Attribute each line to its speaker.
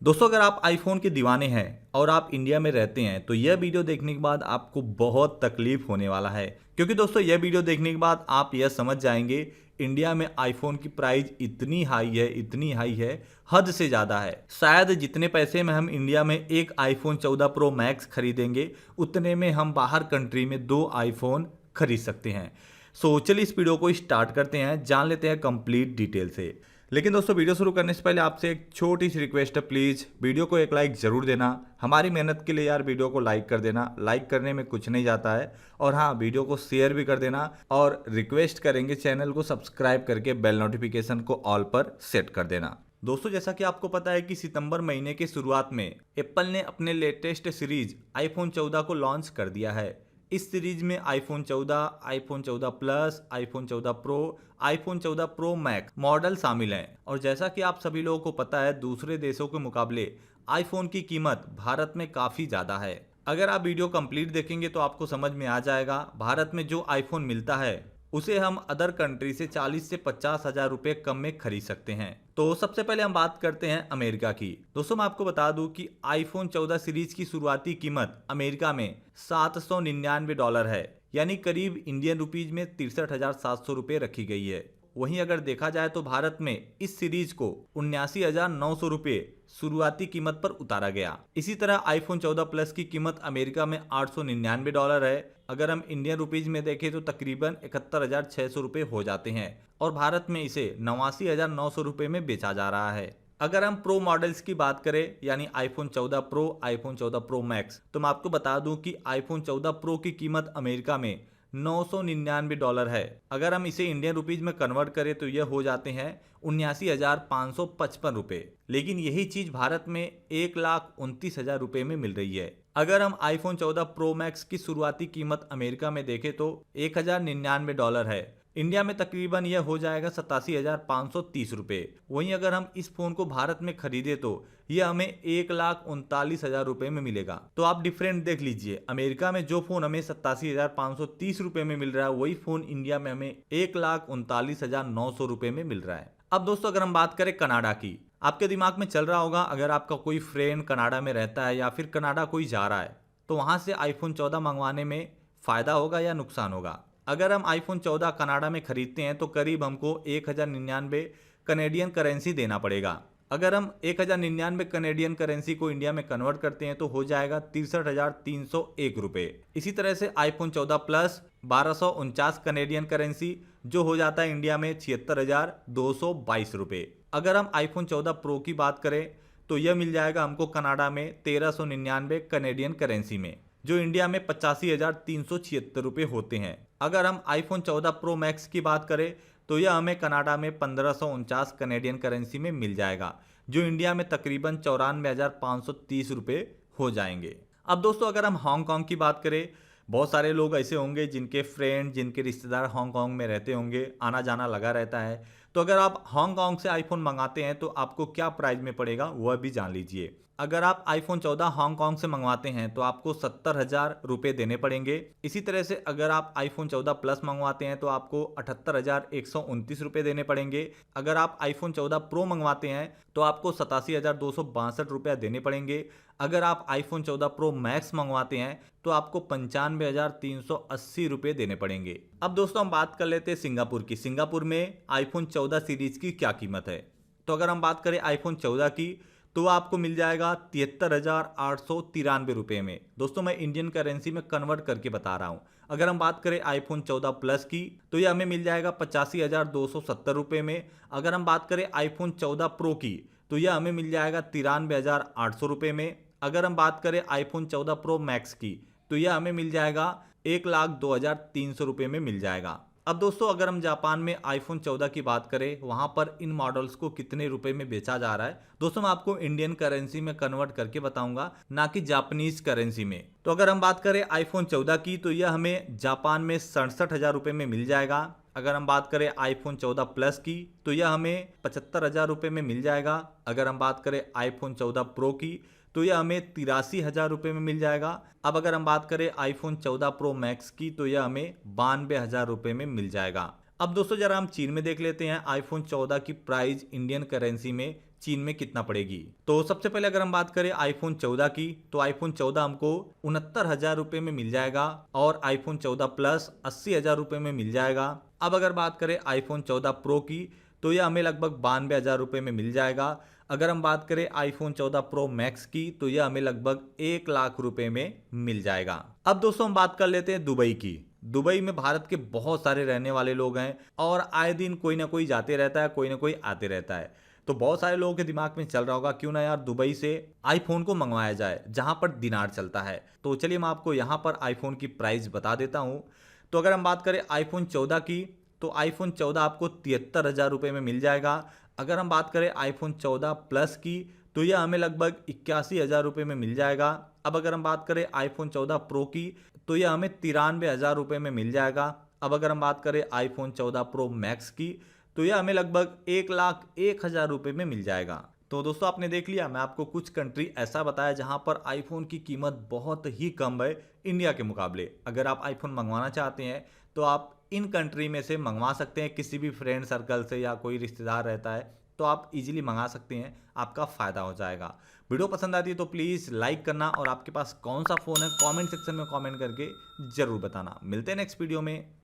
Speaker 1: दोस्तों अगर आप आईफोन के दीवाने हैं और आप इंडिया में रहते हैं तो यह वीडियो देखने के बाद आपको बहुत तकलीफ होने वाला है, क्योंकि दोस्तों यह वीडियो देखने के बाद आप यह समझ जाएंगे इंडिया में आईफोन की प्राइस इतनी हाई है, हद से ज़्यादा है। शायद जितने पैसे में हम इंडिया में एक आईफोन 14 प्रो मैक्स खरीदेंगे उतने में हम बाहर कंट्री में 2 आईफोन खरीद सकते हैं। सो चलिए इस वीडियो को स्टार्ट करते हैं, जान लेते हैं कंप्लीट डिटेल से। लेकिन दोस्तों वीडियो शुरू करने से पहले आपसे एक छोटी सी रिक्वेस्ट है, प्लीज़ वीडियो को एक लाइक ज़रूर देना। हमारी मेहनत के लिए यार वीडियो को लाइक कर देना, लाइक करने में कुछ नहीं जाता है। और हाँ, वीडियो को शेयर भी कर देना और रिक्वेस्ट करेंगे चैनल को सब्सक्राइब करके बेल नोटिफिकेशन को ऑल पर सेट कर देना। दोस्तों जैसा कि आपको पता है कि सितंबर महीने के शुरुआत में एप्पल ने अपने लेटेस्ट सीरीज आईफोन 14 को लॉन्च कर दिया है। इस सीरीज में iPhone 14, iPhone 14 plus, iPhone 14 pro, iPhone 14 pro max model शामिल हैं। और जैसा कि आप सभी लोगों को पता है, दूसरे देशों के मुकाबले आईफोन की कीमत भारत में काफ़ी ज़्यादा है। अगर आप वीडियो कंप्लीट देखेंगे तो आपको समझ में आ जाएगा, भारत में जो आईफोन मिलता है उसे हम अदर कंट्री से 40 से 50 हज़ार रुपये कम में खरीद सकते हैं। तो सबसे पहले हम बात करते हैं अमेरिका की। दोस्तों मैं आपको बता दूं कि आईफोन 14 सीरीज की शुरुआती कीमत अमेरिका में $799 है, यानी करीब इंडियन रुपीज में 63,700 रुपये रखी गई है। वहीं अगर देखा जाए तो भारत में इस सीरीज को 79,900 रुपये शुरुआती कीमत पर उतारा गया। इसी तरह आईफोन 14 प्लस की कीमत अमेरिका में $899 है। अगर हम इंडियन रुपीज में देखें तो तकरीबन 71,600 रुपये हो जाते हैं और भारत में इसे 89,900 रुपये में बेचा जा रहा है। अगर हम प्रो मॉडल्स की बात करें, यानी iPhone 14 pro, iPhone 14 pro max, तो मैं आपको बता दूं कि आईफोन 14 प्रो की कीमत अमेरिका में $999 है। अगर हम इसे इंडियन रुपीज में कन्वर्ट करें तो यह हो जाते हैं 79,555 रुपये। लेकिन यही चीज भारत में 1,29,000 रुपये में मिल रही है। अगर हम आईफोन 14 प्रो मैक्स की शुरुआती कीमत अमेरिका में देखें तो $1,099 है। इंडिया में तकरीबन यह हो जाएगा 87,530 रुपये। वहीं अगर हम इस फोन को भारत में खरीदे तो यह हमें 1,39,000 रुपये में मिलेगा। तो आप डिफरेंट देख लीजिए, अमेरिका में जो फोन हमें 87,530 रुपये में मिल रहा है, वही फोन इंडिया में हमें 1,39,900 रुपये में मिल रहा है। अब दोस्तों अगर हम बात करें कनाडा की, आपके दिमाग में चल रहा होगा, अगर आपका कोई फ्रेंड कनाडा में रहता है या फिर कनाडा कोई जा रहा है तो वहां से आईफोन 14 मंगवाने में फायदा होगा या नुकसान होगा। अगर हम आईफोन 14 कनाडा में खरीदते हैं तो करीब हमको 1,099 कनेडियन करेंसी देना पड़ेगा। अगर हम 1,099 कनेडियन करेंसी को इंडिया में कन्वर्ट करते हैं तो हो जाएगा 63,301 रुपये। इसी तरह से आईफोन 14 प्लस 1249 कनेडियन करेंसी, जो हो जाता है इंडिया में 76,222 रुपये। अगर हम आईफोन 14 प्रो की बात करें तो यह मिल जाएगा हमको कनाडा में 1,399 कनेडियन करेंसी में, जो इंडिया में 85,376 रुपये होते हैं। अगर हम आईफोन 14 प्रो मैक्स की बात करें तो यह हमें कनाडा में 1,549 कनेडियन करेंसी में मिल जाएगा, जो इंडिया में तकरीबन 94,530 रुपये हो जाएंगे। अब दोस्तों अगर हम हांगकांग की बात करें, बहुत सारे लोग ऐसे होंगे जिनके फ्रेंड, जिनके रिश्तेदार हांगकांग में रहते होंगे, आना जाना लगा रहता है। तो अगर आप हांगकांग से आईफोन मंगाते हैं तो आपको क्या प्राइस में पड़ेगा वह भी जान लीजिए। अगर आप आईफोन 14 हांगकांग से मंगवाते हैं तो आपको 70,000 रुपये देने पड़ेंगे। इसी तरह से अगर आप आईफोन 14 प्लस मंगवाते हैं तो आपको 78,129 रुपये देने पड़ेंगे। अगर आप आईफोन 14 प्रो मंगवाते हैं तो आपको 87,262 रुपया देने पड़ेंगे। अगर आप आईफोन 14 प्रो मैक्स मंगवाते हैं तो आपको 95,380 रुपये देने पड़ेंगे। अब दोस्तों हम बात कर लेते हैं सिंगापुर की। सिंगापुर में आईफोन 14 सीरीज की क्या कीमत है। तो अगर हम बात करें आईफोन 14 की तो आपको मिल जाएगा 73,893 रुपये में। दोस्तों मैं इंडियन करेंसी में कन्वर्ट करके बता रहा हूँ। अगर हम बात करें आईफोन 14 प्लस की तो यह हमें मिल जाएगा 85,270 रुपये में। अगर हम बात करें आईफोन 14 प्रो की तो यह हमें मिल जाएगा 93,800 रुपये में। अगर हम बात करें आईफोन 14 प्रो मैक्स की तो यह हमें मिल जाएगा 1,02,300 रुपये में मिल जाएगा। अब दोस्तों अगर हम जापान में आईफोन 14 की बात करें, वहां पर इन मॉडल्स को कितने रुपए में बेचा जा रहा है, दोस्तों मैं आपको इंडियन करेंसी में कन्वर्ट करके बताऊंगा, ना कि जापानीज करेंसी में। तो अगर हम बात करें आईफोन 14 की तो यह हमें जापान में 67,000 रुपये में मिल जाएगा। अगर हम बात करें आईफोन 14 प्लस की तो यह हमें 75,000 रुपये में मिल जाएगा। अगर हम बात करें आईफोन 14 प्रो की तो यह हमें 83,000 रुपये में मिल जाएगा। अब अगर हम बात करें आईफोन 14 प्रो मैक्स की तो यह हमें 92,000 रुपये में मिल जाएगा। अब दोस्तों जरा हम चीन में देख लेते हैं। आईफोन 14 की प्राइस इंडियन करेंसी में चीन में कितना पड़ेगी। तो सबसे पहले अगर हम बात करें आईफोन 14 की, तो आईफोन 14 हमको 69,000 रुपए में मिल जाएगा और आईफोन 14 प्लस 80,000 रुपए में मिल जाएगा। अब अगर बात करें आईफोन 14 प्रो की, तो यह हमें लगभग 92,000 रुपए में मिल जाएगा। अगर हम बात करें आईफोन 14 प्रो मैक्स की, तो यह हमें लगभग 1,00,000 रुपए में मिल जाएगा। अब दोस्तों हम बात कर लेते हैं दुबई की। दुबई में भारत के बहुत सारे रहने वाले लोग हैं और आए दिन कोई ना कोई जाते रहता है, कोई ना कोई आते रहता है। तो बहुत सारे लोगों के दिमाग में चल रहा होगा क्यों ना यार दुबई से आईफोन को मंगवाया जाए जहां पर दिनार चलता है। तो चलिए मैं आपको यहां पर आईफोन की प्राइस बता देता हूं। तो अगर हम बात करें आईफोन 14 की, तो आईफोन 14 आपको 73,000 रुपये में मिल जाएगा। अगर हम बात करें आईफोन 14 प्लस की, तो यह हमें लगभग 81,000 रुपये में मिल जाएगा। अब अगर हम बात करें आईफोन 14 प्रो की, तो यह हमें 93,000 रुपये में मिल जाएगा। अब अगर हम बात करें आईफोन 14 प्रो मैक्स की, तो यह हमें लगभग 1,01,000 रुपये में मिल जाएगा। तो दोस्तों आपने देख लिया, मैं आपको कुछ कंट्री ऐसा बताया जहां पर आईफोन की कीमत बहुत ही कम है इंडिया के मुकाबले। अगर आप आईफोन मंगवाना चाहते हैं तो आप इन कंट्री में से मंगवा सकते हैं, किसी भी फ्रेंड सर्कल से या कोई रिश्तेदार रहता है तो आप इजीली मंगा सकते हैं, आपका फ़ायदा हो जाएगा। वीडियो पसंद आती है तो प्लीज़ लाइक करना और आपके पास कौन सा फ़ोन है कमेंट सेक्शन में कमेंट करके ज़रूर बताना। मिलते हैं नेक्स्ट वीडियो में।